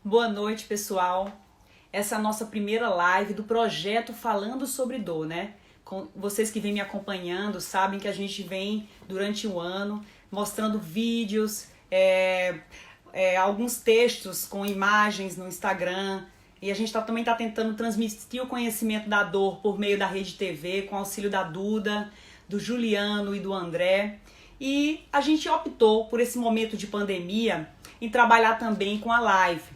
Boa noite, pessoal. Essa é a nossa primeira live do projeto Falando sobre Dor, né? Vocês que vêm me acompanhando sabem que a gente vem durante o ano mostrando vídeos, alguns textos com imagens no Instagram. E a gente também está tentando transmitir o conhecimento da dor por meio da Rede TV, com auxílio da Duda, do Juliano e do André. E a gente optou por esse momento de pandemia em trabalhar também com a live.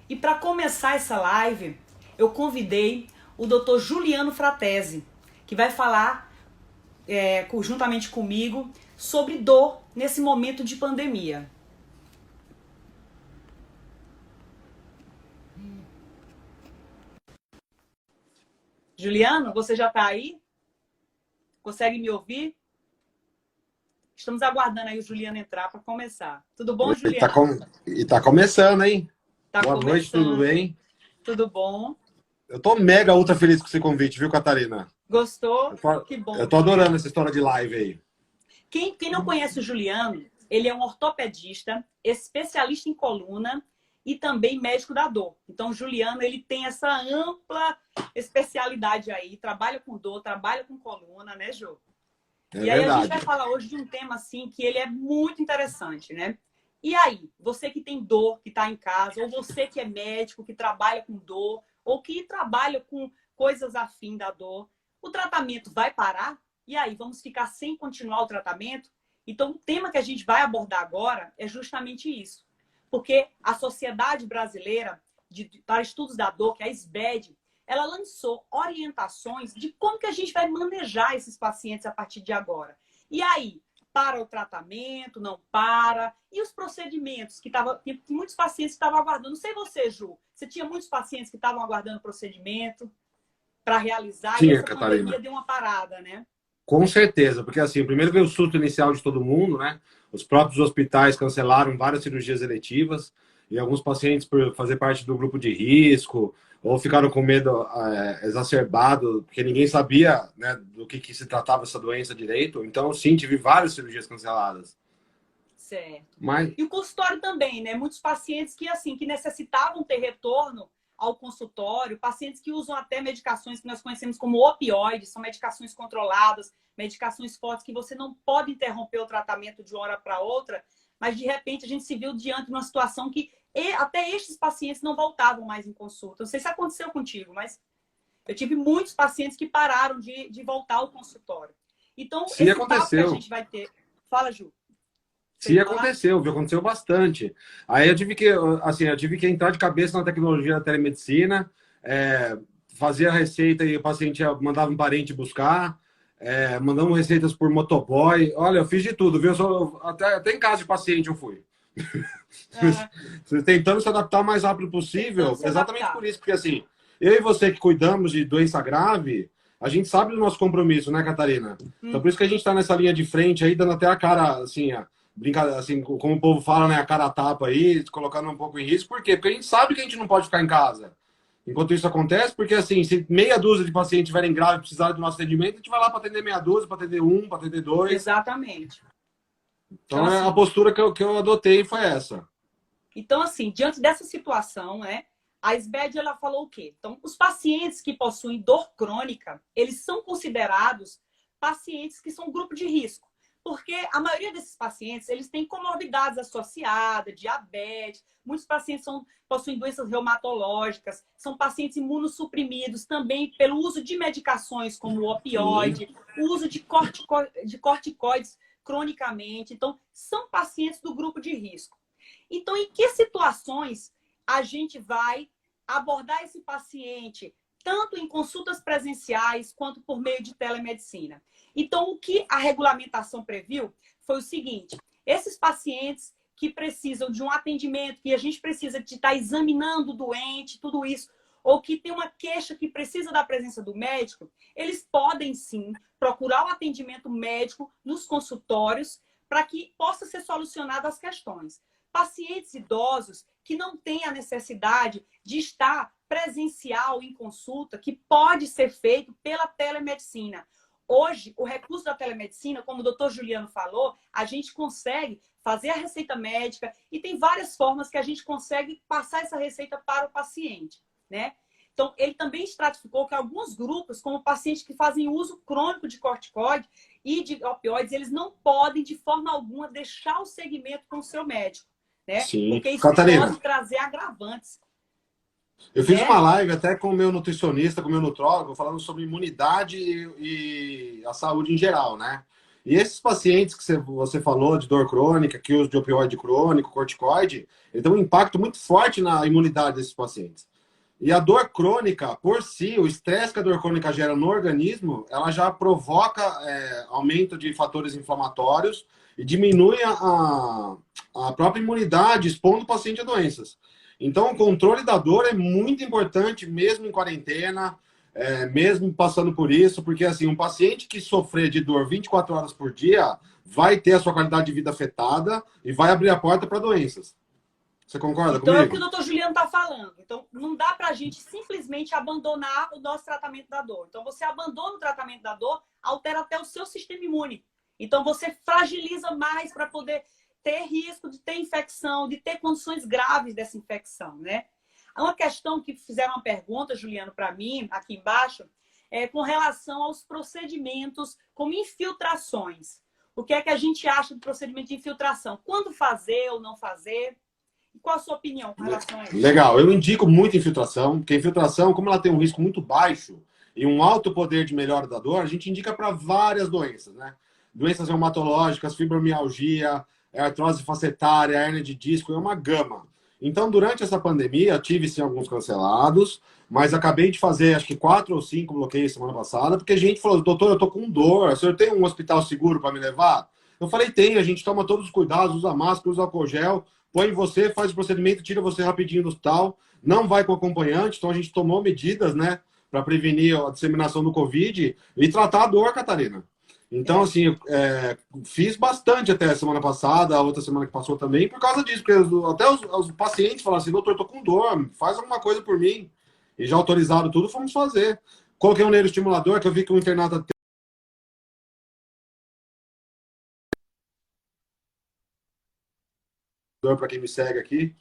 E para começar essa live, eu convidei o Dr. Juliano Fratesi, que vai falar juntamente comigo sobre dor nesse momento de pandemia. Juliano, você já está aí? Consegue me ouvir? Estamos aguardando aí o Juliano entrar para começar. Tudo bom, Juliano? E tá começando, hein? Tá Boa começando. noite, tudo bem? Tudo bom? Eu tô mega ultra feliz com esse convite, viu, Catarina? Gostou? Que bom. Eu tô adorando essa história de live aí. Quem não conhece o Juliano, ele é um ortopedista, especialista em coluna e também médico da dor. Então, o Juliano, ele tem essa ampla especialidade aí, trabalha com dor, trabalha com coluna, né, Ju? É e aí verdade. A gente vai falar hoje de um tema, assim, que ele é muito interessante, né? E aí, você que tem dor, que está em casa, ou você que é médico, que trabalha com dor, ou que trabalha com coisas afim da dor, o tratamento vai parar? E aí, vamos ficar sem continuar o tratamento? Então, o tema que a gente vai abordar agora é justamente isso. Porque a Sociedade Brasileira para Estudos da Dor, que é a SBED, ela lançou orientações de como que a gente vai manejar esses pacientes a partir de agora. E aí, para o tratamento, não para? E os procedimentos que muitos pacientes estavam aguardando? Não sei você, Ju, você tinha muitos pacientes que estavam aguardando procedimento para realizar. Sim, E essa Catarina. pandemia deu uma parada, né? Com certeza, porque assim, primeiro veio o surto inicial de todo mundo, né? Os próprios hospitais cancelaram várias cirurgias eletivas e alguns pacientes, por fazer parte do grupo de risco, ou ficaram com medo exacerbado, porque ninguém sabia, né, do que se tratava essa doença direito. Então, sim, tive várias cirurgias canceladas. Certo. Mas... E o consultório também, né? Muitos pacientes que necessitavam ter retorno ao consultório, pacientes que usam até medicações que nós conhecemos como opioides, são medicações controladas, medicações fortes que você não pode interromper o tratamento de uma hora para outra, mas de repente a gente se viu diante de uma situação que até estes pacientes não voltavam mais em consulta. Não sei se aconteceu contigo, mas eu tive muitos pacientes que pararam de voltar ao consultório. Então, sim, esse papo que a aconteceu. gente vai ter... Fala, Ju. Sim, aconteceu, viu? Aconteceu bastante. Aí eu tive que entrar de cabeça na tecnologia da telemedicina, fazia a receita e o paciente mandava um parente buscar, mandamos receitas por motoboy. Olha, eu fiz de tudo, viu? Até em casa de paciente eu fui. Tentando se adaptar o mais rápido possível, exatamente por isso, porque assim, eu e você que cuidamos de doença grave, a gente sabe do nosso compromisso, né, Catarina? Então por isso que a gente está nessa linha de frente aí, dando até a cara, assim, brincadeira, assim, como o povo fala, né, a cara a tapa aí, colocando um pouco em risco. Por quê? Porque a gente sabe que a gente não pode ficar em casa enquanto isso acontece, porque assim, se meia dúzia de pacientes estiverem graves e precisarem do nosso atendimento, a gente vai lá para atender meia dúzia, para atender um, para atender dois. Exatamente. Então assim, a postura que eu adotei foi essa. Então, assim, diante dessa situação, né, a SBED, ela falou o quê? Então, os pacientes que possuem dor crônica, eles são considerados pacientes que são grupo de risco. Porque a maioria desses pacientes, eles têm comorbidades associadas, diabetes, muitos pacientes possuem doenças reumatológicas, são pacientes imunossuprimidos também pelo uso de medicações como o opioide, o uso de corticoides cronicamente. Então, são pacientes do grupo de risco. Então, em que situações a gente vai abordar esse paciente, tanto em consultas presenciais quanto por meio de telemedicina? Então, o que a regulamentação previu foi o seguinte: esses pacientes que precisam de um atendimento, que a gente precisa de estar examinando o doente, tudo isso, ou que tem uma queixa que precisa da presença do médico, eles podem sim procurar o atendimento médico nos consultórios para que possa ser solucionadas as questões. Pacientes idosos que não têm a necessidade de estar presencial em consulta, que pode ser feito pela telemedicina. Hoje, o recurso da telemedicina, como o doutor Juliano falou, a gente consegue fazer a receita médica, e tem várias formas que a gente consegue passar essa receita para o paciente, né? Então, ele também estratificou que alguns grupos, como pacientes que fazem uso crônico de corticoide e de opioides, eles não podem, de forma alguma, deixar o segmento com o seu médico, né? Sim. Porque isso Catarina, pode trazer agravantes. eu fiz uma live até com o meu nutricionista, com o meu nutrólogo, falando sobre imunidade e a saúde em geral, né? E esses pacientes que você falou de dor crônica, que uso de opioide crônico, corticoide, ele tem um impacto muito forte na imunidade desses pacientes. E a dor crônica, por si, o estresse que a dor crônica gera no organismo, ela já provoca aumento de fatores inflamatórios e diminui a própria imunidade, expondo o paciente a doenças. Então, o controle da dor é muito importante, mesmo em quarentena, mesmo passando por isso, porque assim, um paciente que sofrer de dor 24 horas por dia vai ter a sua qualidade de vida afetada e vai abrir a porta para doenças. Você concorda então, comigo? é o que o doutor Juliano está falando. Então, não dá para a gente simplesmente abandonar o nosso tratamento da dor. Então, você abandona o tratamento da dor, altera até o seu sistema imune. Então, você fragiliza mais para poder ter risco de ter infecção, de ter condições graves dessa infecção, né? Uma questão que fizeram uma pergunta, Juliano, para mim, aqui embaixo, é com relação aos procedimentos como infiltrações. O que é que a gente acha do procedimento de infiltração? Quando fazer ou não fazer? Qual a sua opinião com relação a isso? Legal, eu indico muito infiltração, porque a infiltração, como ela tem um risco muito baixo e um alto poder de melhora da dor, a gente indica para várias doenças, né? Doenças reumatológicas, fibromialgia, artrose facetária, hérnia de disco, é uma gama. Então, durante essa pandemia, tive sim alguns cancelados, mas acabei de fazer acho que 4 ou 5 bloqueios semana passada, porque a gente falou, doutor, eu tô com dor, o senhor tem um hospital seguro para me levar? Eu falei, tem, a gente toma todos os cuidados, usa máscara, usa álcool gel, põe você, faz o procedimento, tira você rapidinho do hospital, não vai com acompanhante, então a gente tomou medidas, né, para prevenir a disseminação do Covid e tratar a dor, Catarina. Então, assim, fiz bastante até a semana passada, a outra semana que passou também, por causa disso, porque até os pacientes falaram assim, doutor, tô com dor, faz alguma coisa por mim. E já autorizaram tudo, fomos fazer. Coloquei um neuroestimulador, que eu vi que o internato para quem me segue aqui,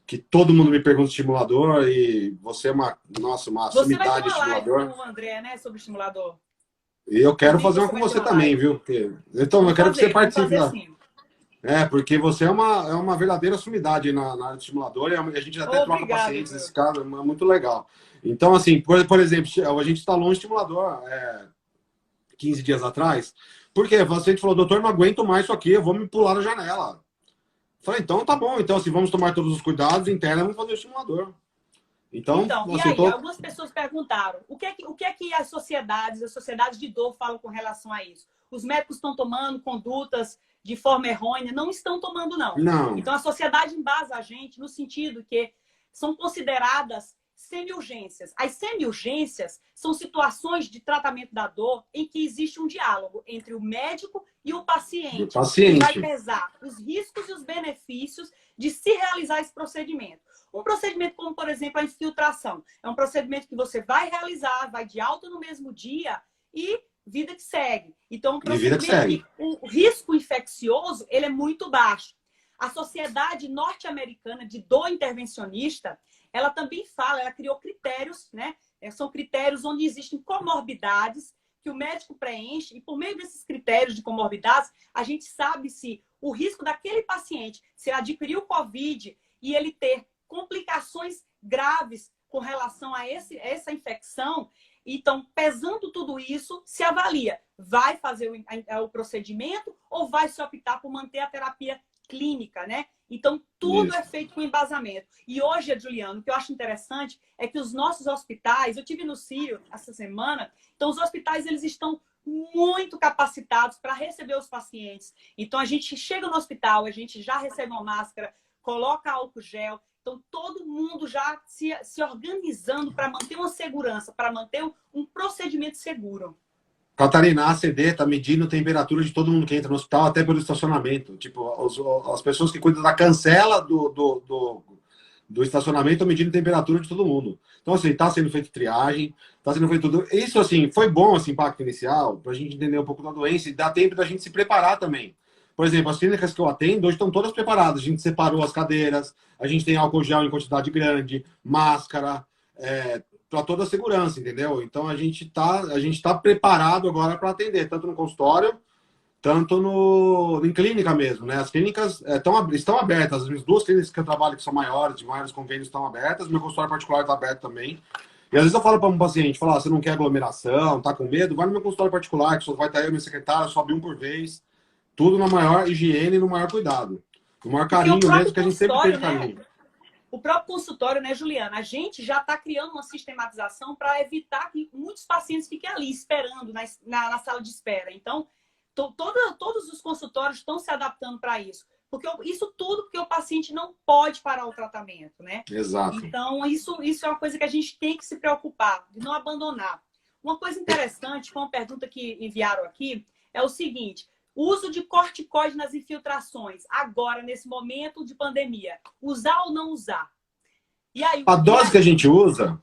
que todo mundo me pergunta estimulador e você é uma sumidade de estimulador. Live com o André, né, sobre estimulador. E eu quero fazer uma com você também, viu? Então, eu quero que você participe. Porque você é uma verdadeira sumidade na área de estimulador e a gente até troca pacientes nesse caso, é muito legal. Então, assim, por exemplo, a gente instalou um estimulador 15 dias atrás, porque o paciente falou, doutor, não aguento mais isso aqui, eu vou me pular na janela. Falei, então tá bom, então assim, vamos tomar todos os cuidados internos, vamos fazer o estimulador. Então e aí, algumas pessoas perguntaram, o que é que as sociedades de dor falam com relação a isso? Os médicos estão tomando condutas de forma errônea? Não estão tomando, não. Então, a sociedade embasa a gente no sentido que são consideradas semi-urgências. As semi-urgências são situações de tratamento da dor em que existe um diálogo entre o médico e o paciente. Que vai pesar os riscos e os benefícios de se realizar esse procedimento. Um procedimento como, por exemplo, a infiltração. É um procedimento que você vai realizar, vai de alta no mesmo dia e vida que segue. Então, um procedimento que o risco infeccioso ele é muito baixo. A Sociedade Norte-Americana de Dor Intervencionista, ela também fala, ela criou critérios, né? São critérios onde existem comorbidades que o médico preenche, e por meio desses critérios de comorbidades, a gente sabe se o risco daquele paciente, se ele adquiriu Covid e ele ter complicações graves com relação a essa infecção. Então, pesando tudo isso, se avalia, vai fazer o procedimento ou vai se optar por manter a terapia clínica, né? Então, tudo é feito com embasamento. E hoje, Juliano, o que eu acho interessante é que os nossos hospitais, eu tive no Círio essa semana, então os hospitais eles estão muito capacitados para receber os pacientes. Então, a gente chega no hospital, a gente já recebe uma máscara, coloca álcool gel. Então, todo mundo já se organizando para manter uma segurança, para manter um procedimento seguro. Catarina, a ACD está medindo a temperatura de todo mundo que entra no hospital, até pelo estacionamento. Tipo, as pessoas que cuidam da cancela do estacionamento estão medindo a temperatura de todo mundo. Então, assim, está sendo feita triagem, está sendo feito tudo. Isso, assim, foi bom esse impacto inicial, para a gente entender um pouco da doença e dar tempo da gente se preparar também. por exemplo, as clínicas que eu atendo hoje estão todas preparadas. A gente separou as cadeiras, a gente tem álcool gel em quantidade grande, máscara, para toda a segurança, entendeu? Então a gente tá preparado agora para atender, tanto no consultório, tanto em clínica mesmo, né? As clínicas estão abertas. As duas clínicas que eu trabalho, que são maiores, de maiores convênios, estão abertas. Meu consultório particular está aberto também. E às vezes eu falo para um paciente, você não quer aglomeração, tá com medo? Vai no meu consultório particular, que só vai estar eu e minha secretária, sobe um por vez. Tudo na maior higiene e no maior cuidado. No maior carinho mesmo, que a gente sempre teve carinho. Né? O próprio consultório, né, Juliana? A gente já está criando uma sistematização para evitar que muitos pacientes fiquem ali esperando na sala de espera. Então, todos os consultórios estão se adaptando para isso. Isso tudo porque o paciente não pode parar o tratamento, né? Exato. Então, isso é uma coisa que a gente tem que se preocupar, de não abandonar. Uma coisa interessante, com uma pergunta que enviaram aqui, é o seguinte: o uso de corticoide nas infiltrações, agora, nesse momento de pandemia, usar ou não usar? E aí, a dose que a gente usa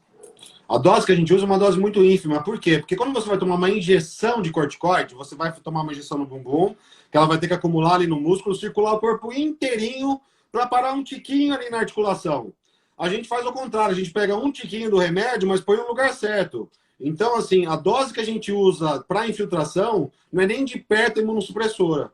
é uma dose muito ínfima. Por quê? Porque quando você vai tomar uma injeção de corticoide, você vai tomar uma injeção no bumbum, que ela vai ter que acumular ali no músculo, circular o corpo inteirinho para parar um tiquinho ali na articulação. A gente faz o contrário, a gente pega um tiquinho do remédio, mas põe no lugar certo. Então, assim, a dose que a gente usa para infiltração não é nem de perto imunossupressora.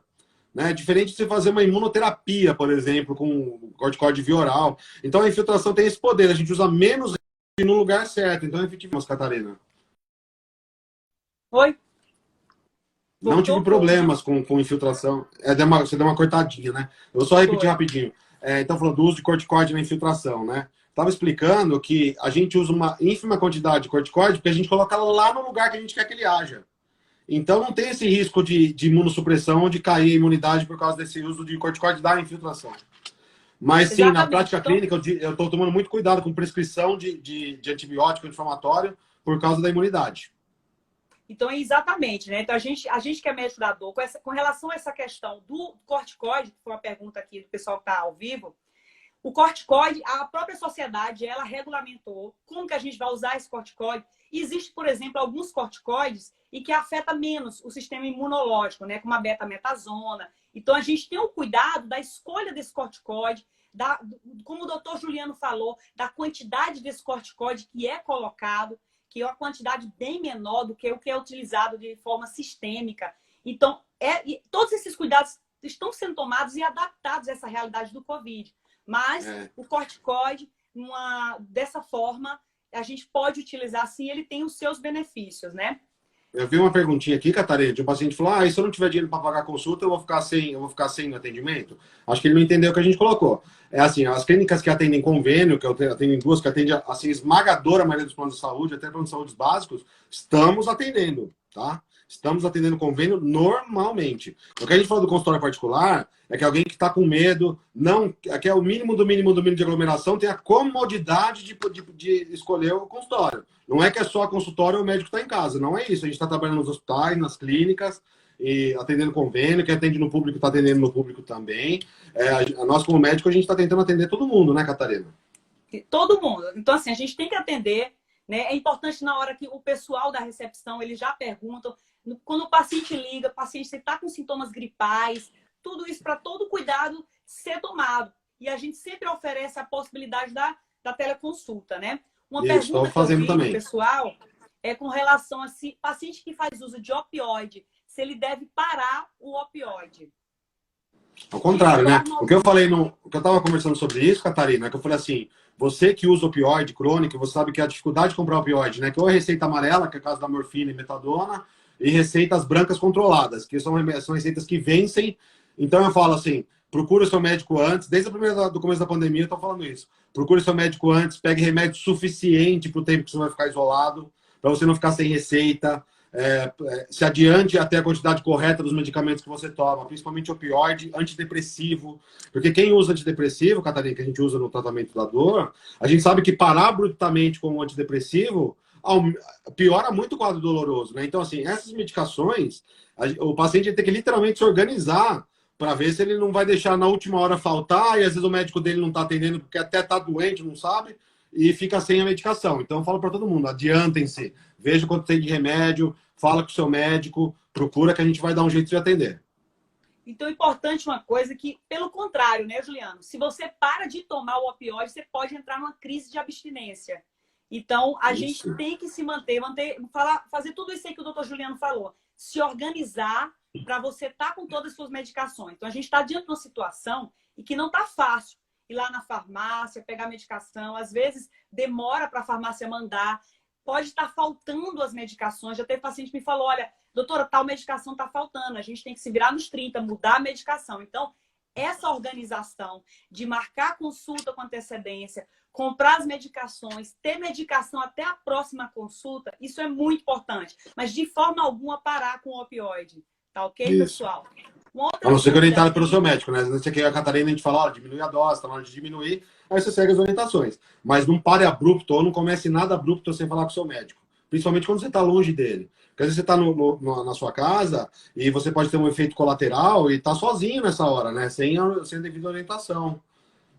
Né? Diferente de você fazer uma imunoterapia, por exemplo, com corticoide via oral. Então, a infiltração tem esse poder. A gente usa menos no lugar certo. Então, é efetivo, Catarina. Oi? Não tive problemas com infiltração. Você deu uma cortadinha, né? Eu vou só repetir rapidinho. Então, falando do uso de corticoide na infiltração, né? Estava explicando que a gente usa uma ínfima quantidade de corticoide porque a gente coloca lá no lugar que a gente quer que ele haja. Então, não tem esse risco de imunossupressão, de cair a imunidade por causa desse uso de corticoide da infiltração. Mas, sim, na prática clínica, eu estou tomando muito cuidado com prescrição de antibiótico anti-inflamatório por causa da imunidade. Então, exatamente, né? Então, a gente que é médico da dor, com relação a essa questão do corticoide, que foi uma pergunta aqui do pessoal que está ao vivo, o corticoide, a própria sociedade, ela regulamentou como que a gente vai usar esse corticoide. Existe, por exemplo, alguns corticoides e que afeta menos o sistema imunológico, né? Como a betametasona. Então, a gente tem o cuidado da escolha desse corticoide, como o doutor Juliano falou, da quantidade desse corticoide que é colocado, que é uma quantidade bem menor do que o que é utilizado de forma sistêmica. Então, todos esses cuidados estão sendo tomados e adaptados a essa realidade do Covid. Mas o corticoide, dessa forma, a gente pode utilizar sim, ele tem os seus benefícios, né? Eu vi uma perguntinha aqui, Catarina, de um paciente que falou: e se eu não tiver dinheiro para pagar a consulta, eu vou ficar sem atendimento? Acho que ele não entendeu o que a gente colocou. É assim, as clínicas que atendem convênio, que eu atendo em duas, que atendem assim, esmagadora maioria dos planos de saúde, até planos de saúde básicos, estamos atendendo, tá? Estamos atendendo convênio normalmente. O que a gente fala do consultório particular é que alguém que está com medo, que é o mínimo do mínimo do mínimo de aglomeração, tem a comodidade de escolher o consultório. Não é que é só consultório ou o médico está em casa. Não é isso. A gente está trabalhando nos hospitais, nas clínicas, e atendendo convênio. Quem atende no público está atendendo no público também. Nós, como médico, a gente está tentando atender todo mundo, né, Catarina? Todo mundo. Então, assim, a gente tem que atender, né? É importante na hora que o pessoal da recepção, eles já perguntam. Quando o paciente liga, o paciente está com sintomas gripais, tudo isso para todo cuidado ser tomado. E a gente sempre oferece a possibilidade da teleconsulta, né? Uma pergunta que eu vi do pessoal é com relação a paciente que faz uso de opioide, se ele deve parar o opioide. Ao contrário, né? O que eu falei, o que eu estava conversando sobre isso, Catarina, é que eu falei assim: você que usa opioide crônico, você sabe que a dificuldade de comprar opioide, né? Que ou é receita amarela, que é o caso da morfina e metadona, e receitas brancas controladas, que são receitas que vencem. Então eu falo assim: procure o seu médico antes, desde do começo da pandemia eu estou falando isso. Procure o seu médico antes, pegue remédio suficiente para o tempo que você vai ficar isolado, para você não ficar sem receita. Se adiante até a quantidade correta dos medicamentos que você toma, principalmente opioide, antidepressivo. Porque quem usa antidepressivo, Catarina, que a gente usa no tratamento da dor, a gente sabe que parar abruptamente com o antidepressivo piora muito o quadro doloroso, né? Então, assim, essas medicações, o paciente tem que literalmente se organizar para ver se ele não vai deixar na última hora faltar, e às vezes o médico dele não está atendendo porque até está doente, não sabe, e fica sem a medicação. Então, eu falo para todo mundo: adiantem-se, veja quanto tem de remédio, fala com o seu médico, procura que a gente vai dar um jeito de atender. Então, é importante uma coisa que, pelo contrário, né, Juliano? Se você para de tomar o opioide, você pode entrar numa crise de abstinência. Então, a gente tem que se manter, fazer tudo isso aí que o doutor Juliano falou. Se organizar para você estar com todas as suas medicações. Então, a gente está diante de uma situação e que não está fácil. Ir lá na farmácia, pegar medicação. Às vezes, demora para a farmácia mandar. Pode estar faltando as medicações. Já teve paciente que me falou, olha, doutora, tal medicação está faltando. A gente tem que se virar nos 30, mudar a medicação. Então, essa organização de marcar consulta com antecedência, comprar as medicações, ter medicação até a próxima consulta, isso é muito importante. Mas, de forma alguma, parar com o opioide. Tá ok, isso. pessoal? A não ser que orientado pelo seu médico, né? Você quer a Catarina, a gente fala, ó, diminui a dose, tá na hora de diminuir, aí você segue as orientações. Mas não pare abrupto, ou não comece nada abrupto sem falar com o seu médico. Principalmente quando você está longe dele. Porque às vezes você está na sua casa e você pode ter um efeito colateral e tá sozinho nessa hora, né? Sem a devida orientação.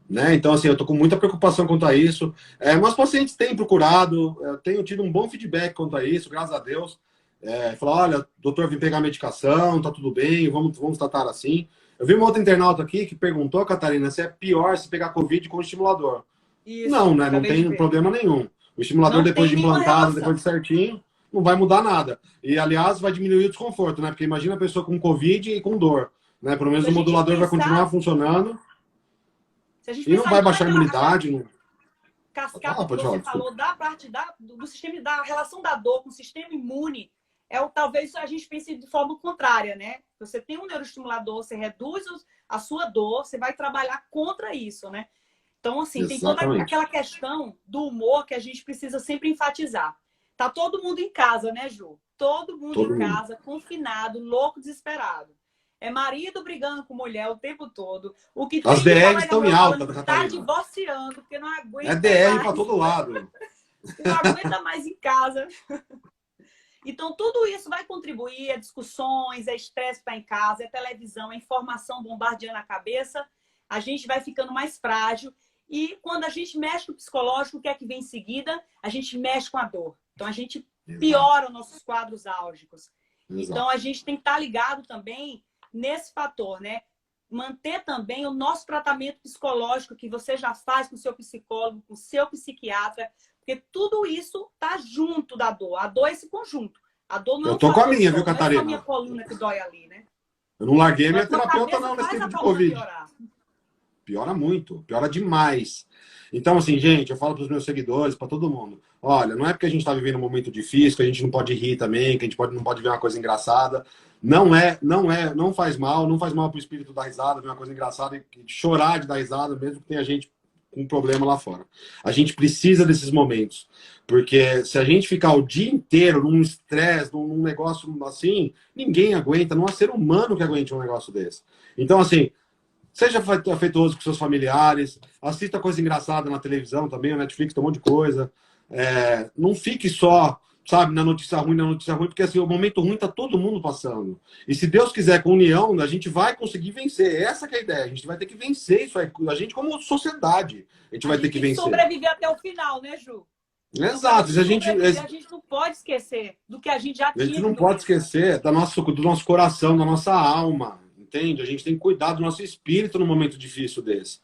Né? Então, assim, eu tô com muita preocupação quanto a isso. Meus pacientes têm procurado, eu tenho tido um bom feedback quanto a isso, graças a Deus. Falar, olha, doutor, vim pegar a medicação, tá tudo bem, vamos tratar assim. Eu vi uma outra internauta aqui que perguntou, Catarina, se é pior se pegar Covid com estimulador. Isso, não, né? Não tem problema nenhum. O estimulador, depois de implantado, depois de certinho, não vai mudar nada. E, aliás, vai diminuir o desconforto, né? Porque imagina a pessoa com Covid e com dor. Né? Pelo menos o modulador vai continuar funcionando. E não vai baixar a imunidade. Não... Cascata que você falou da parte do sistema, da relação da dor com o sistema imune, talvez a gente pense de forma contrária, né? Você tem um neuroestimulador, você reduz a sua dor, você vai trabalhar contra isso, né? Então, assim, tem toda aquela questão do humor que a gente precisa sempre enfatizar. Tá todo mundo em casa, né, Ju? Todo mundo em casa, confinado, louco, desesperado. É marido brigando com mulher o tempo todo. O que as DRs estão em alta, Catarina. Tá divorciando, porque não aguenta. É DR para todo lado. Não aguenta mais em casa. Então, tudo isso vai contribuir, é discussões, é estresse para em casa, é televisão, é informação bombardeando a cabeça. A gente vai ficando mais frágil. E quando a gente mexe no psicológico, o que é que vem em seguida? A gente mexe com a dor. Então, a gente piora os nossos quadros álgicos. Então, a gente tem que estar ligado também nesse fator, né? Manter também o nosso tratamento psicológico que você já faz com o seu psicólogo, com o seu psiquiatra, porque tudo isso tá junto da dor. A dor é esse conjunto. A dor não eu tô com a minha, viu, Catarina? Não é só a minha coluna que dói ali, né? Eu não larguei minha terapeuta não nesse tempo de Covid. Piorar. Piora muito, piora demais. Então, assim, gente, eu falo para os meus seguidores, para todo mundo, olha, não é porque a gente está vivendo um momento difícil, que a gente não pode rir também, que a gente não pode ver uma coisa engraçada. Não faz mal, não faz mal para o espírito dar risada, ver uma coisa engraçada e chorar de dar risada, mesmo que tenha gente com problema lá fora. A gente precisa desses momentos, porque se a gente ficar o dia inteiro num estresse, num negócio assim, ninguém aguenta, não há ser humano que aguente um negócio desse. Então, assim, seja afetuoso com seus familiares, assista coisa engraçada na televisão também, a Netflix tem um monte de coisa. Não fique só, sabe, na notícia ruim, porque assim, o momento ruim tá todo mundo passando. E se Deus quiser, com união, a gente vai conseguir vencer. Essa que é a ideia. A gente vai ter que vencer isso aí. A gente, como sociedade, a gente vai ter que vencer. Sobreviver até o final, né, Ju? Exato. A gente não pode esquecer do que a gente já tinha. A gente não pode esquecer do nosso coração, da nossa alma. Entende? A gente tem que cuidar do nosso espírito num momento difícil desse.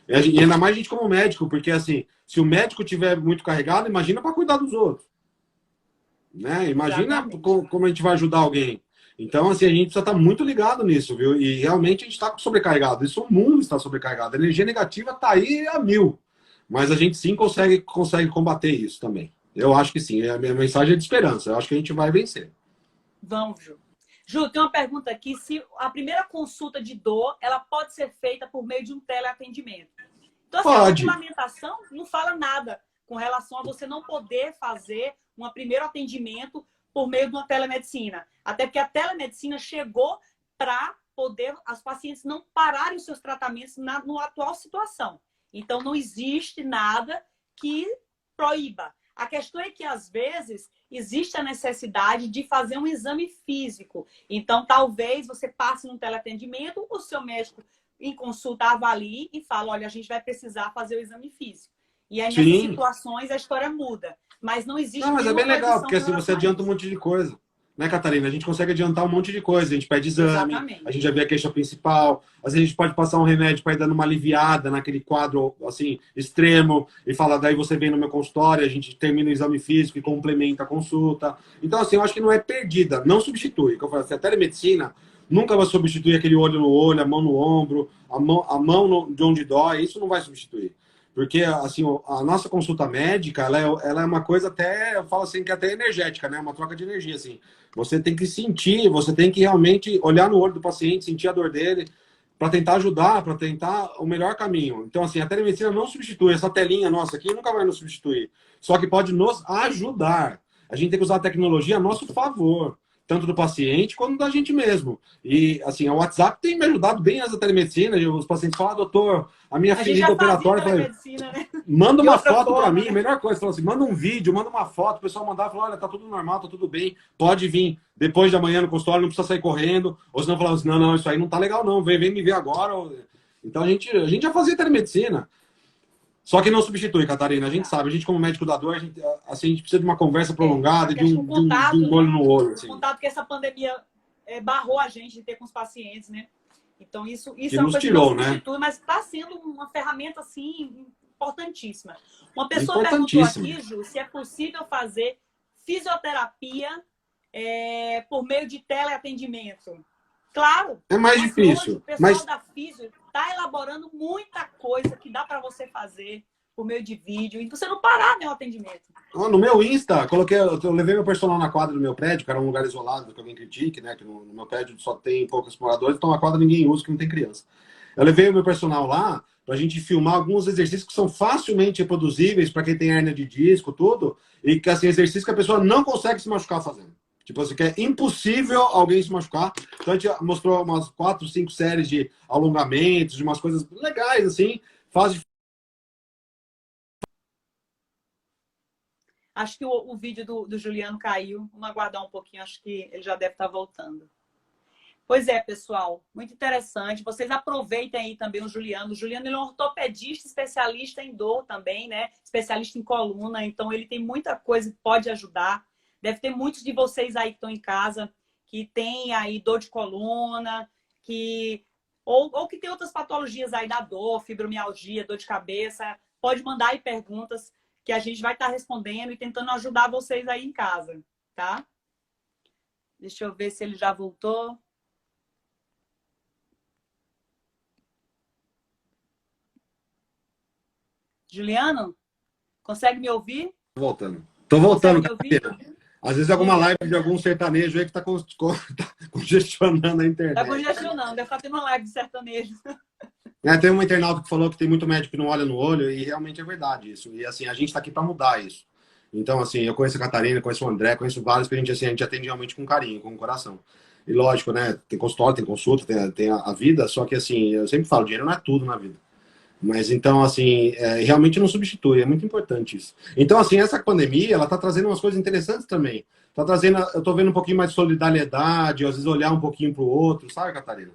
E ainda mais a gente como médico, porque assim, se o médico tiver muito carregado, imagina para cuidar dos outros. Né? Imagina como a gente vai ajudar alguém. Então, assim, a gente precisa estar muito ligado nisso, viu? E realmente a gente está sobrecarregado. Isso, o mundo está sobrecarregado. A energia negativa está aí a 1000. Mas a gente sim consegue combater isso também. Eu acho que sim. A minha mensagem é de esperança. Eu acho que a gente vai vencer. Vamos, Ju. Ju, tem uma pergunta aqui. Se a primeira consulta de dor, ela pode ser feita por meio de um teleatendimento? Então, assim, a regulamentação não fala nada com relação a você não poder fazer um primeiro atendimento por meio de uma telemedicina. Até porque a telemedicina chegou para poder as pacientes não pararem os seus tratamentos na atual situação. Então, não existe nada que proíba. A questão é que, às vezes, existe a necessidade de fazer um exame físico. Então, talvez você passe num teleatendimento, o seu médico, em consulta, avalie e fala, olha, a gente vai precisar fazer o exame físico. E aí, nessas situações, a história muda. Mas não existe... Não, mas é bem legal, porque assim, você adianta um monte de coisa. né, Catarina? A gente consegue adiantar um monte de coisa. A gente pede exame, Exatamente. a gente já vê a queixa principal. Às vezes a gente pode passar um remédio para ir dando uma aliviada naquele quadro, assim, extremo. E falar, daí você vem no meu consultório, a gente termina o exame físico e complementa a consulta. Então, assim, eu acho que não é perdida, não substitui. Como eu falei, assim, a telemedicina nunca vai substituir aquele olho no olho, a mão no ombro, de onde dói. Isso não vai substituir. Porque, assim, a nossa consulta médica, ela é uma coisa até, eu falo assim, que é até energética, né? Uma troca de energia, assim. Você tem que sentir, você tem que realmente olhar no olho do paciente, sentir a dor dele, para tentar ajudar, para tentar o melhor caminho. Então, assim, a telemedicina não substitui. Essa telinha nossa aqui nunca vai nos substituir. Só que pode nos ajudar. A gente tem que usar a tecnologia a nosso favor, tanto do paciente quanto da gente mesmo. E, assim, o WhatsApp tem me ajudado bem essa telemedicina. Os pacientes falam, doutor, a minha ferida operatória... telemedicina, né? Manda uma foto para mim, né? melhor coisa. Fala assim, manda um vídeo, manda uma foto. O pessoal mandar, falar, olha, tá tudo normal, tá tudo bem. Pode vir depois de amanhã no consultório, não precisa sair correndo. Ou senão falar assim, não, isso aí não tá legal não, vem me ver agora. Então a gente já fazia telemedicina. Só que não substitui, Catarina. A gente sabe, a gente como médico da dor, a gente precisa de uma conversa prolongada, de um olho no olho. Assim. O contato que essa pandemia barrou a gente de ter com os pacientes, né? Então, isso que é uma nos coisa tirou, que não substitui, né? mas está sendo uma ferramenta, assim, importantíssima. Uma pessoa perguntou aqui, Ju, se é possível fazer fisioterapia por meio de teleatendimento. Claro. É mais difícil. Hoje, o pessoal da Físio está elaborando muita coisa que dá para você fazer por meio de vídeo e você não parar no atendimento. No meu Insta, eu levei meu personal na quadra do meu prédio, que era um lugar isolado, que alguém critique, né? Que no meu prédio só tem poucos moradores, então a quadra ninguém usa, que não tem criança. Eu levei o meu personal lá para a gente filmar alguns exercícios que são facilmente reproduzíveis para quem tem hérnia de disco, tudo, e que assim, exercícios que a pessoa não consegue se machucar fazendo. Tipo assim, que é impossível alguém se machucar. Então a gente mostrou umas 4, 5 séries de alongamentos, de umas coisas legais, assim, fase. Acho que o vídeo do Juliano caiu. Vamos aguardar um pouquinho, acho que ele já deve estar voltando. Pois é, pessoal, muito interessante. Vocês aproveitem aí também o Juliano. O Juliano ele é um ortopedista, especialista em dor também, né? Especialista em coluna, então ele tem muita coisa que pode ajudar. Deve ter muitos de vocês aí que estão em casa, que tem aí dor de coluna, ou que tem outras patologias aí da dor, fibromialgia, dor de cabeça. Pode mandar aí perguntas que a gente vai estar respondendo e tentando ajudar vocês aí em casa, tá? Deixa eu ver se ele já voltou. Juliano, consegue me ouvir? Tô voltando, Catarina. Às vezes alguma live de algum sertanejo aí que tá congestionando a internet. Tá congestionando, deve estar tendo uma live de sertanejo. Tem um internauta que falou que tem muito médico que não olha no olho, e realmente é verdade isso. E assim, a gente tá aqui para mudar isso. Então, assim, eu conheço a Catarina, conheço o André, conheço vários que a gente atende realmente com carinho, com coração. E lógico, né? Tem consultório, tem consulta, tem a vida, só que assim, eu sempre falo, dinheiro não é tudo na vida. Mas então, assim, realmente não substitui, é muito importante isso. Então, assim, essa pandemia, ela tá trazendo umas coisas interessantes também. Tá trazendo, eu tô vendo um pouquinho mais de solidariedade, às vezes olhar um pouquinho pro outro, sabe, Catarina?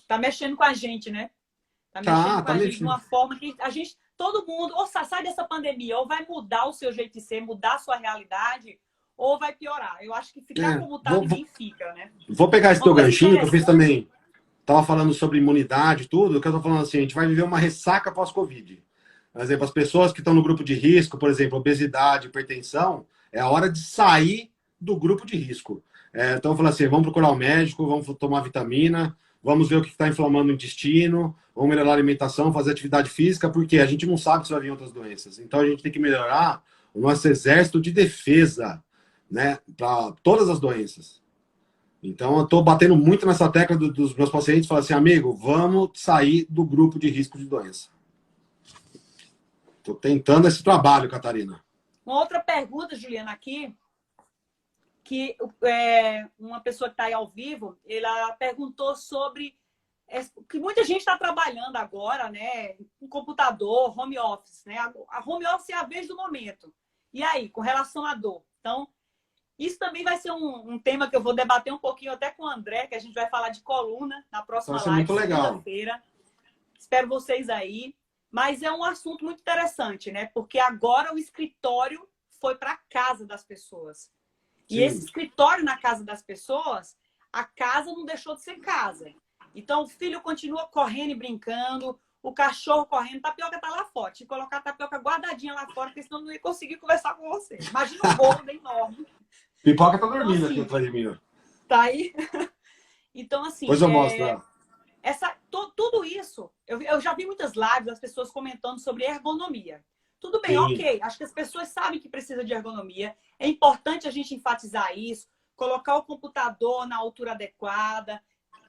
Tá mexendo com a gente, né? Tá mexendo com a gente de uma forma que a gente, todo mundo, ou sai dessa pandemia, ou vai mudar o seu jeito de ser, mudar a sua realidade, ou vai piorar. Eu acho que ficar como tá, ninguém fica, né? Vou pegar esse teu ganchinho, que eu fiz também. Tava falando sobre imunidade e tudo, que eu tô falando assim, a gente vai viver uma ressaca pós-Covid. Por exemplo, as pessoas que estão no grupo de risco, por exemplo, obesidade, hipertensão, é a hora de sair do grupo de risco. Então, falando assim, vamos procurar o médico, vamos tomar vitamina, vamos ver o que está inflamando o intestino, vamos melhorar a alimentação, fazer atividade física, porque a gente não sabe se vai vir outras doenças. Então, a gente tem que melhorar o nosso exército de defesa, né, para todas as doenças. Então, eu estou batendo muito nessa tecla dos meus pacientes, falando assim, amigo, vamos sair do grupo de risco de doença. Estou tentando esse trabalho, Catarina. Uma outra pergunta, Juliana, aqui, que uma pessoa que está aí ao vivo, ela perguntou sobre que muita gente está trabalhando agora, né, em computador, home office, né? A home office é a vez do momento. E aí, com relação à dor? Então, isso também vai ser um tema que eu vou debater um pouquinho até com o André, que a gente vai falar de coluna na próxima live, segunda-feira. Espero vocês aí. Mas é um assunto muito interessante, né? Porque agora o escritório foi para a casa das pessoas. E esse escritório na casa das pessoas, a casa não deixou de ser casa. Então, o filho continua correndo e brincando, o cachorro correndo, a tapioca tá lá fora. Tinha que colocar a tapioca guardadinha lá fora, porque senão não ia conseguir conversar com você. Imagina um bolo enorme. Pipoca tá dormindo então, assim, aqui atrás de mim. Tá aí? Então, assim... Depois eu mostro ela. Tudo isso, eu já vi muitas lives das pessoas comentando sobre ergonomia. Tudo bem, Sim. ok. Acho que as pessoas sabem que precisa de ergonomia. É importante a gente enfatizar isso, colocar o computador na altura adequada,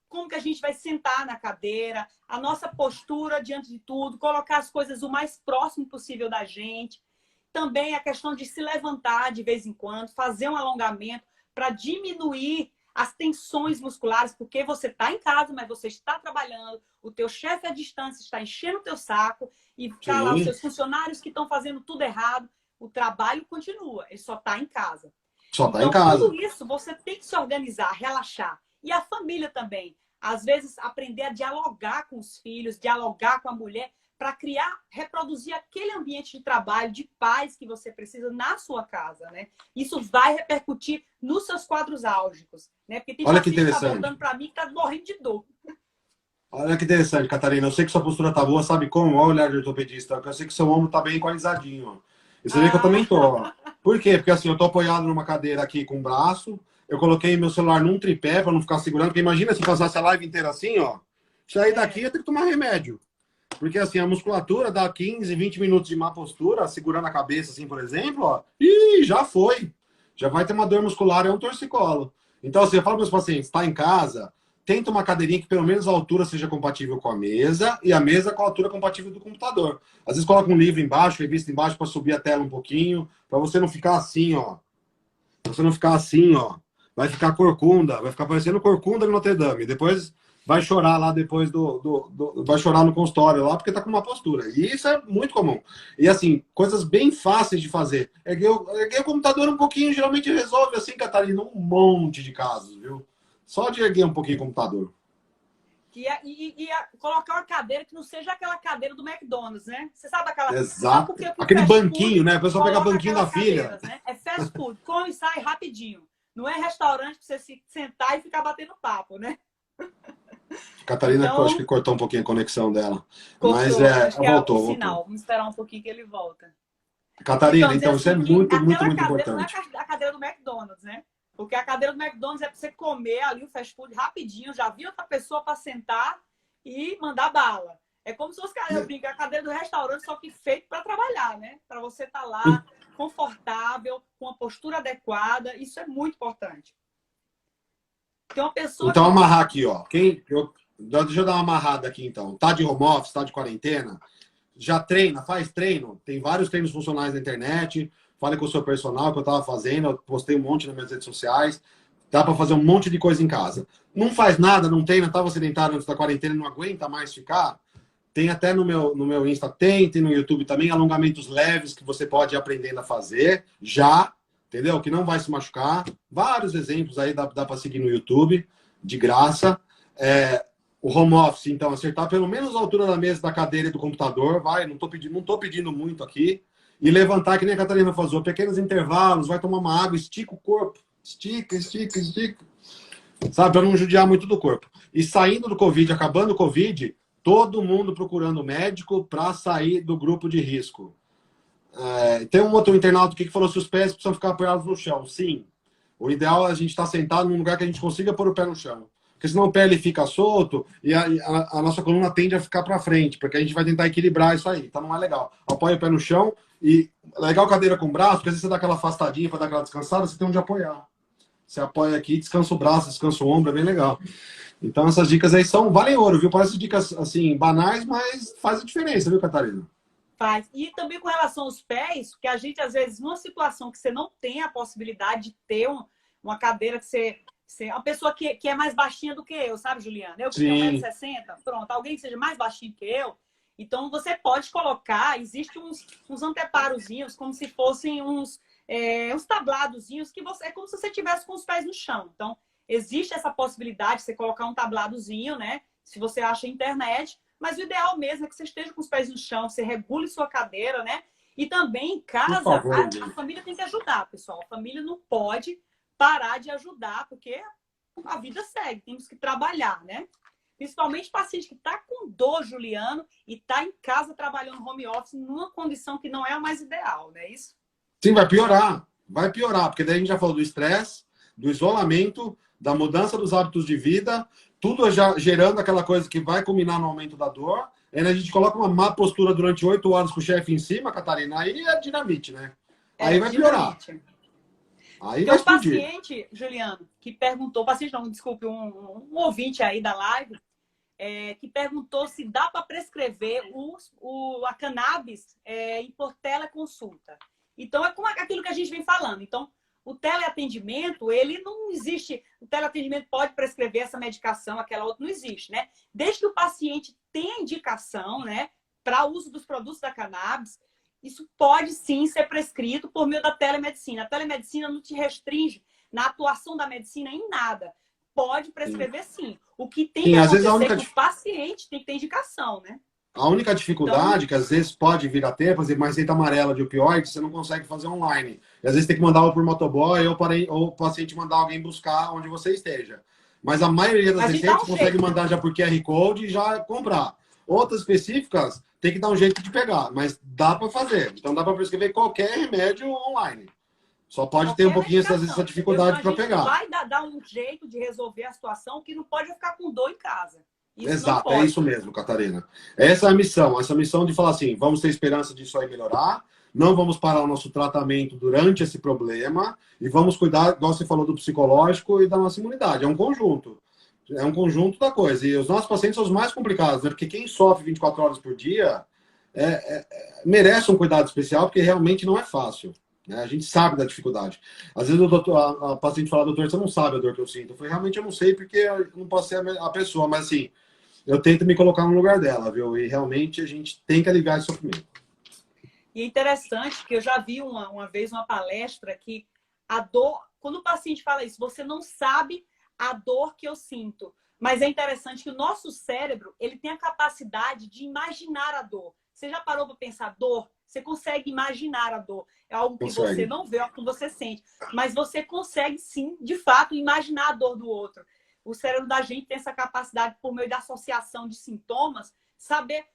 como que a gente vai sentar na cadeira, a nossa postura diante de tudo, colocar as coisas o mais próximo possível da gente. Também a questão de se levantar de vez em quando, fazer um alongamento para diminuir as tensões musculares, porque você está em casa, mas você está trabalhando, o teu chefe à distância está enchendo o teu saco e tá lá os seus funcionários que estão fazendo tudo errado, o trabalho continua, ele só está em casa. Só está em então, casa. tudo isso você tem que se organizar, relaxar. E a família também. Às vezes, aprender a dialogar com os filhos, dialogar com a mulher, para criar, reproduzir aquele ambiente de trabalho, de paz que você precisa na sua casa, né? Isso vai repercutir nos seus quadros álgicos, né? Porque tem paciente que está voltando para mim que está morrendo de dor. Olha que interessante, Catarina. Eu sei que sua postura tá boa, sabe como? Olha o olhar de ortopedista. Eu sei que seu ombro tá bem equalizadinho, ó. E você vê que eu também tô, ó. Por quê? Porque assim, eu tô apoiado numa cadeira aqui com o braço, eu coloquei meu celular num tripé para não ficar segurando, porque imagina se passasse a live inteira assim, ó. Sair daqui eu tenho que tomar remédio. Porque assim, a musculatura dá 15, 20 minutos de má postura, segurando a cabeça assim, por exemplo, ó. Ih, já foi. Já vai ter uma dor muscular, é um torcicolo. Então assim, eu falo para os pacientes, tá em casa, tenta uma cadeirinha que pelo menos a altura seja compatível com a mesa e a mesa com a altura compatível do computador. Às vezes coloca um livro embaixo, revista embaixo para subir a tela um pouquinho, para você não ficar assim, ó. Pra você não ficar assim, ó. Vai ficar corcunda, vai ficar parecendo corcunda no Notre Dame. Depois vai chorar lá depois vai chorar no consultório lá porque tá com uma postura. E isso é muito comum. E assim, coisas bem fáceis de fazer. Erguer o computador um pouquinho geralmente resolve assim, Catarina, um monte de casos, viu? Só de erguer um pouquinho o computador. E colocar uma cadeira que não seja aquela cadeira do McDonald's, né? Você sabe aquela... Exato. Aquele banquinho, né? A pessoa pega banquinho da filha. Né? É fast food, come e sai rapidinho. Não é restaurante para você se sentar e ficar batendo papo, né? Catarina, então, acho que cortou um pouquinho a conexão dela. Cortou, mas acho que voltou, é o sinal. Vamos esperar um pouquinho que ele volta. Catarina, então isso é muito, muito, muito importante. Não é a cadeira do McDonald's, né? Porque a cadeira do McDonald's é para você comer ali o fast food rapidinho, já vi outra pessoa para sentar e mandar bala. É como se fosse a cadeira do restaurante, só que feito para trabalhar, né? Para você estar lá confortável, com a postura adequada. Isso é muito importante. Tem uma pessoa então, amarrar aqui, ó. Deixa eu dar uma amarrada aqui, então. Tá de home office, tá de quarentena, já treina, faz treino. Tem vários treinos funcionais na internet. Fale com o seu personal, que eu estava fazendo. Eu postei um monte nas minhas redes sociais. Dá para fazer um monte de coisa em casa. Não faz nada, não treina, estava sedentário antes da quarentena, não aguenta mais ficar. Tem até no meu Insta, tem no YouTube também, alongamentos leves que você pode ir aprendendo a fazer. Já, entendeu? Que não vai se machucar. Vários exemplos aí dá para seguir no YouTube, de graça. O home office, então, acertar pelo menos a altura da mesa, da cadeira e do computador. Vai, não tô pedindo muito aqui. E levantar, que nem a Catarina falou, pequenos intervalos, vai tomar uma água, estica o corpo. Estica. Sabe, para não judiar muito do corpo. E saindo do Covid, acabando o Covid, todo mundo procurando médico para sair do grupo de risco. Tem um outro internauta aqui que falou se os pés precisam ficar apoiados no chão. Sim. O ideal é a gente estar sentado num lugar que a gente consiga pôr o pé no chão. Porque senão o pé ele fica solto e a nossa coluna tende a ficar para frente, porque a gente vai tentar equilibrar isso aí. Então não é legal. Apoia o pé no chão e legal cadeira com o braço, porque às vezes você dá aquela afastadinha para dar aquela descansada, você tem onde apoiar. Você apoia aqui, descansa o braço, descansa o ombro, é bem legal. Então essas dicas aí valem ouro, viu? Parecem dicas assim, banais, mas faz a diferença, viu, Catarina? Faz. E também com relação aos pés, que a gente, às vezes, numa situação que você não tem a possibilidade de ter uma cadeira que você... Uma pessoa que é mais baixinha do que eu, sabe, Juliana? Eu que tenho 1,60 m, pronto, alguém que seja mais baixinho que eu, então você pode colocar, existem uns anteparozinhos, como se fossem uns tabladozinhos, que é como se você tivesse com os pés no chão. Então, existe essa possibilidade de você colocar um tabladozinho, né? Se você acha internet, mas o ideal mesmo é que você esteja com os pés no chão, você regule sua cadeira, né? E também em casa, a família tem que ajudar, pessoal. A família não pode parar de ajudar, porque a vida segue, temos que trabalhar, né? Principalmente paciente que está com dor, Juliano, e está em casa trabalhando home office numa condição que não é a mais ideal, não é isso? Sim, vai piorar. Vai piorar, porque daí a gente já falou do estresse, do isolamento, da mudança dos hábitos de vida, tudo já gerando aquela coisa que vai culminar no aumento da dor. Aí a gente coloca uma má postura durante 8 horas com o chefe em cima, Catarina, aí é dinamite, né? Aí vai piorar. Aí vai explodir. Tem um paciente, Juliano, que perguntou, paciente não, desculpe, um ouvinte aí da live, que perguntou se dá para prescrever a cannabis por teleconsulta. Então, é como aquilo que a gente vem falando. Então, o teleatendimento, ele não existe. O teleatendimento pode prescrever essa medicação, aquela outra, não existe, né? Desde que o paciente tenha indicação, né, para uso dos produtos da cannabis, isso pode sim ser prescrito por meio da telemedicina. A telemedicina não te restringe na atuação da medicina em nada. Pode prescrever sim. O que tem que acontecer é que o paciente tem que ter indicação, né? A única dificuldade que às vezes pode vir a ter, por exemplo, uma receita amarela de opioide, você não consegue fazer online. E às vezes tem que mandar por motoboy ou o paciente mandar alguém buscar onde você esteja. Mas a maioria das receitas você consegue mandar já por QR Code e já comprar. Outras específicas tem que dar um jeito de pegar, mas dá para fazer. Então dá para prescrever qualquer remédio online. Só pode ter um pouquinho essa dificuldade para pegar. Vai dar um jeito de resolver a situação que não pode ficar com dor em casa. Isso exato, é isso mesmo, Catarina. Essa é a missão. Essa missão de falar assim, vamos ter esperança disso aí melhorar, não vamos parar o nosso tratamento durante esse problema e vamos cuidar, igual você falou, do psicológico e da nossa imunidade. É um conjunto. É um conjunto da coisa. E os nossos pacientes são os mais complicados, né? Porque quem sofre 24 horas por dia merece um cuidado especial, porque realmente não é fácil. Né? A gente sabe da dificuldade. Às vezes a paciente fala, doutor, você não sabe a dor que eu sinto. Eu falei, realmente eu não sei, porque eu não posso ser a pessoa, mas assim, eu tento me colocar no lugar dela, viu? E realmente a gente tem que aliviar esse sofrimento. E é interessante que eu já vi uma vez uma palestra que a dor, quando o paciente fala isso, você não sabe a dor que eu sinto. Mas é interessante que o nosso cérebro, ele tem a capacidade de imaginar a dor. Você já parou para pensar dor? Você consegue imaginar a dor. É algo que você não vê, é algo que você sente. Mas você consegue, sim, de fato, imaginar a dor do outro. O cérebro da gente tem essa capacidade, por meio da associação de sintomas, saber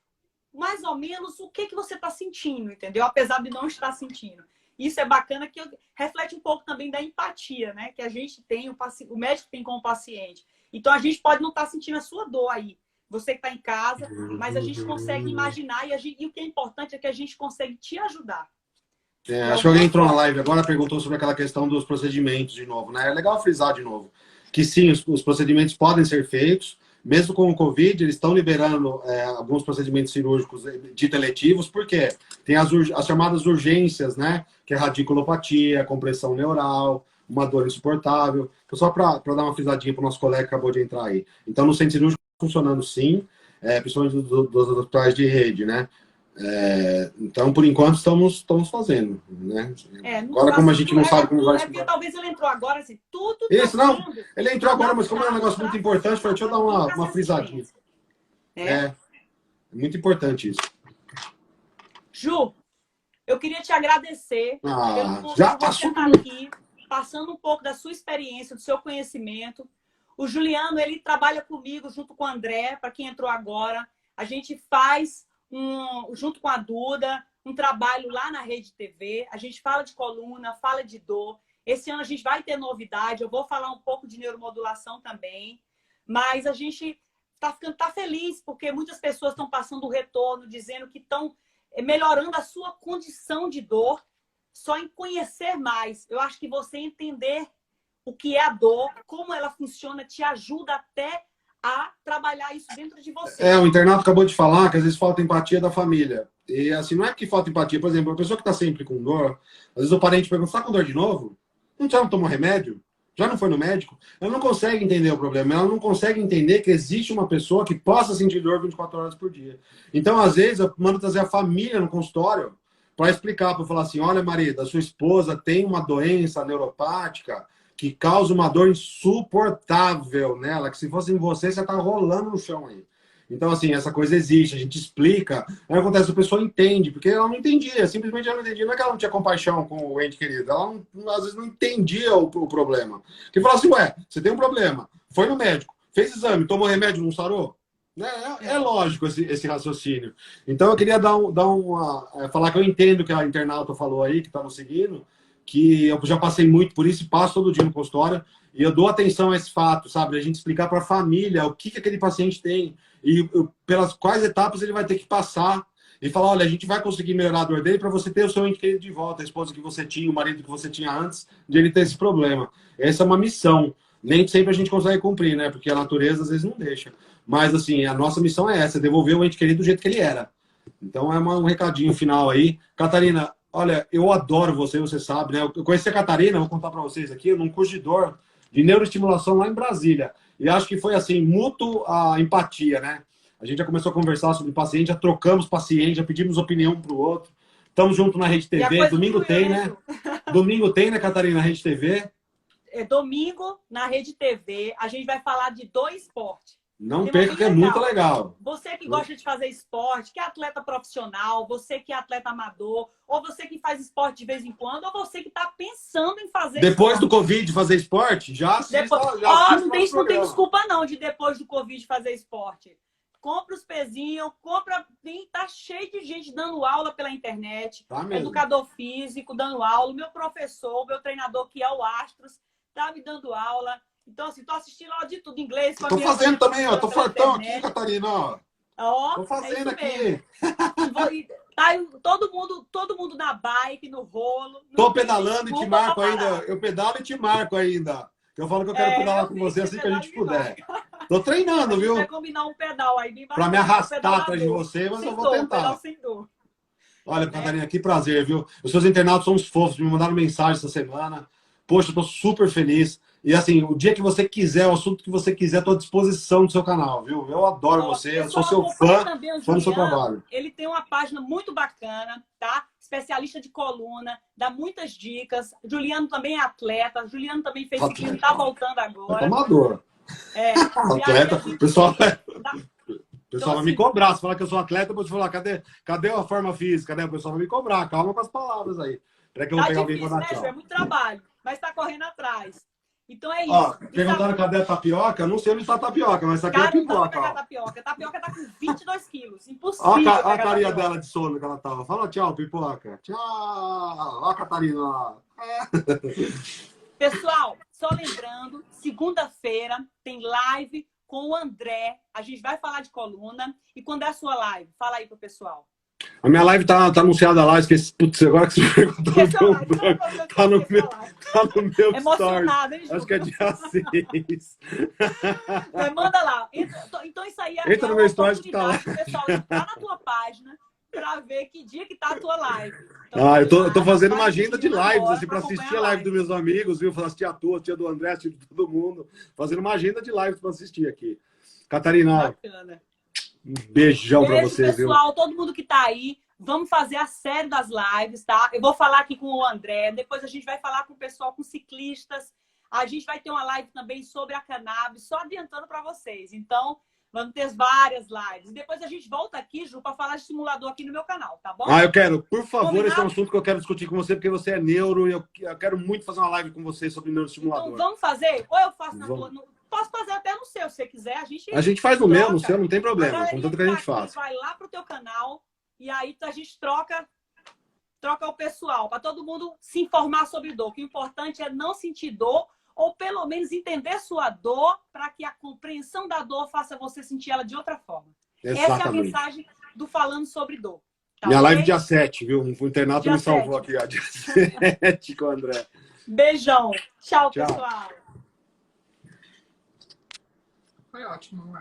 mais ou menos o que você está sentindo, entendeu? Apesar de não estar sentindo. Isso é bacana, que reflete um pouco também da empatia, né? Que a gente tem, o médico tem com o paciente. Então, a gente pode não estar sentindo a sua dor aí. Você que está em casa, mas a gente consegue imaginar e o que é importante é que a gente consegue te ajudar. Acho que alguém entrou na live agora, perguntou sobre aquela questão dos procedimentos de novo, né? É legal frisar de novo que sim, os procedimentos podem ser feitos, mesmo com o Covid, eles estão liberando alguns procedimentos cirúrgicos dito eletivos, porque tem as chamadas urgências, né? Que é radiculopatia, compressão neural, uma dor insuportável. Então, só para dar uma frisadinha para o nosso colega que acabou de entrar aí. Então, no centro cirúrgico, funcionando sim, principalmente dos hospitais de rede, né? Então, por enquanto, estamos fazendo, né? Agora, como a gente não sabe como vai ser. Porque talvez ele entrou agora, assim, tudo. Isso, não. Ele entrou agora, mas como é um negócio muito importante, falei, deixa eu dar uma frisadinha. É muito importante isso. Ju, eu queria te agradecer por você estar aqui, passando um pouco da sua experiência, do seu conhecimento. O Juliano, ele trabalha comigo, junto com o André, para quem entrou agora. A gente faz, junto com a Duda, um trabalho lá na Rede TV. A gente fala de coluna, fala de dor. Esse ano a gente vai ter novidade. Eu vou falar um pouco de neuromodulação também. Mas a gente tá feliz, porque muitas pessoas estão passando o retorno, dizendo que estão melhorando a sua condição de dor só em conhecer mais. Eu acho que você entender o que é a dor, como ela funciona, te ajuda até a trabalhar isso dentro de você. O internato acabou de falar que às vezes falta empatia da família. E assim, não é que falta empatia. Por exemplo, a pessoa que está sempre com dor, às vezes o parente pergunta, está com dor de novo? Já não tomou remédio? Já não foi no médico? Ela não consegue entender o problema. Ela não consegue entender que existe uma pessoa que possa sentir dor 24 horas por dia. Então, às vezes, eu mando trazer a família no consultório para explicar, para falar assim, olha, Marida, a sua esposa tem uma doença neuropática que causa uma dor insuportável nela, que se fosse em você, você tá rolando no chão aí. Então, assim, essa coisa existe, a gente explica. Aí acontece, a pessoa entende, porque ela não entendia, simplesmente ela não entendia. Não é que ela não tinha compaixão com o ente querido, ela às vezes não entendia o problema. Que falava assim, ué, você tem um problema, foi no médico, fez exame, tomou remédio, não sarou? É lógico esse raciocínio. Então, eu queria falar que eu entendo que a internauta falou aí, que está nos seguindo, que eu já passei muito por isso e passo todo dia no consultório, e eu dou atenção a esse fato, sabe? A gente explicar para a família o que aquele paciente tem e pelas quais etapas ele vai ter que passar e falar, olha, a gente vai conseguir melhorar a dor dele para você ter o seu ente querido de volta, a esposa que você tinha, o marido que você tinha antes de ele ter esse problema. Essa é uma missão. Nem sempre a gente consegue cumprir, né? Porque a natureza às vezes não deixa. Mas, assim, a nossa missão é essa, devolver o ente querido do jeito que ele era. Então, é um recadinho final aí. Catarina, olha, eu adoro você, você sabe, né? Eu conheci a Catarina, vou contar para vocês aqui, num curso de dor de neuroestimulação lá em Brasília. E acho que foi, assim, mútuo a empatia, né? A gente já começou a conversar sobre o paciente, já trocamos paciente, já pedimos opinião um para o outro. Estamos juntos na Rede TV. Domingo tem, né? Domingo tem, né, Catarina, na Rede TV? Domingo, na Rede TV, a gente vai falar de dor e esporte. Não perca, que é muito legal. Você que gosta de fazer esporte, que é atleta profissional, você que é atleta amador, ou você que faz esporte de vez em quando, ou você que está pensando em fazer depois esporte. do Covid fazer esporte, já não tem desculpa não de depois do Covid fazer esporte. Compra os pezinhos, tá cheio de gente dando aula pela internet. Tá mesmo. Educador físico dando aula, o meu professor, o meu treinador que é o Astros, tá me dando aula. Então, assim, tô assistindo aula de tudo, inglês. Tô fazendo também, ó. Tô fartão aqui, Catarina, ó. Tô fazendo aqui. Tá todo mundo na bike, no rolo. Tô pedalando e te marco ainda. Eu pedalo e te marco ainda. Eu falo que eu quero pedalar com você assim que a gente puder. Tô treinando, viu? Vai combinar um pedal aí. Pra me arrastar atrás de você, mas eu vou tentar. Olha, Catarina, que prazer, viu? Os seus internautas são uns fofos, me mandaram mensagem essa semana. Poxa, eu tô super feliz. E assim, o dia que você quiser, o assunto que você quiser, tô à disposição do seu canal, viu? Eu adoro você, eu sou seu fã do seu trabalho. Ele tem uma página muito bacana, tá? Especialista de coluna, dá muitas dicas. Juliano também é atleta, Juliano também fez ciclismo, tá voltando agora. Amador. Atleta, o pessoal Então, vai me cobrar. Se falar que eu sou atleta, depois falar, cadê a forma física, né? O pessoal vai me cobrar. Calma com as palavras aí. Peraí que eu vou pegar alguém pra dar tchau. É muito trabalho, mas tá correndo atrás. Então é isso. Ó, perguntaram cadê a tapioca? Não sei onde está a tapioca, mas isso aqui é pipoca. Não vai pegar a tapioca. A tapioca tá com 22 quilos. Impossível. Olha a carinha dela de sono que ela tava. Fala tchau, pipoca. Tchau. Olha a Catarina lá. Pessoal, só lembrando, segunda-feira tem live com o André. A gente vai falar de coluna. E quando é a sua live? Fala aí pro pessoal. A minha live tá anunciada lá, esqueci. Putz, agora que você perguntou. Tá no meu emocionado, hein, Ju? Acho que é dia 6. Mas manda lá. Então isso aí Entra no meu stories que tá lá. Pessoal, tá na tua página para ver que dia que tá a tua live. Então, eu tô fazendo uma agenda de lives, assim, para assistir a live dos meus amigos, viu? Assistir a tua, assistir a do André, assistir de todo mundo. Fazendo uma agenda de lives para assistir aqui. Catarina, bacana. Um beijão para você, pessoal, viu? Pessoal, todo mundo que tá aí, vamos fazer a série das lives, tá? Eu vou falar aqui com o André, depois a gente vai falar com o pessoal, com ciclistas. A gente vai ter uma live também sobre a cannabis, só adiantando para vocês. Então, vamos ter várias lives. Depois a gente volta aqui, Ju, para falar de simulador aqui no meu canal, tá bom? Eu quero. Por favor, combinado? Esse é um assunto que eu quero discutir com você, porque você é neuro e eu quero muito fazer uma live com você sobre neuroestimulador. Então, vamos fazer? Ou eu faço na tua... Posso fazer até no seu, se você quiser. A gente faz no meu, no seu, não tem problema. Contanto que a gente faz. Vai lá pro teu canal e aí a gente troca o pessoal, para todo mundo se informar sobre dor. Que o importante é não sentir dor, ou pelo menos entender sua dor, para que a compreensão da dor faça você sentir ela de outra forma. Exatamente. Essa é a mensagem do Falando Sobre Dor. Tá, minha live dia 7, viu? O internato me salvou aqui, ó. Dia 7 com o André. Beijão. Tchau, pessoal. Foi ótimo,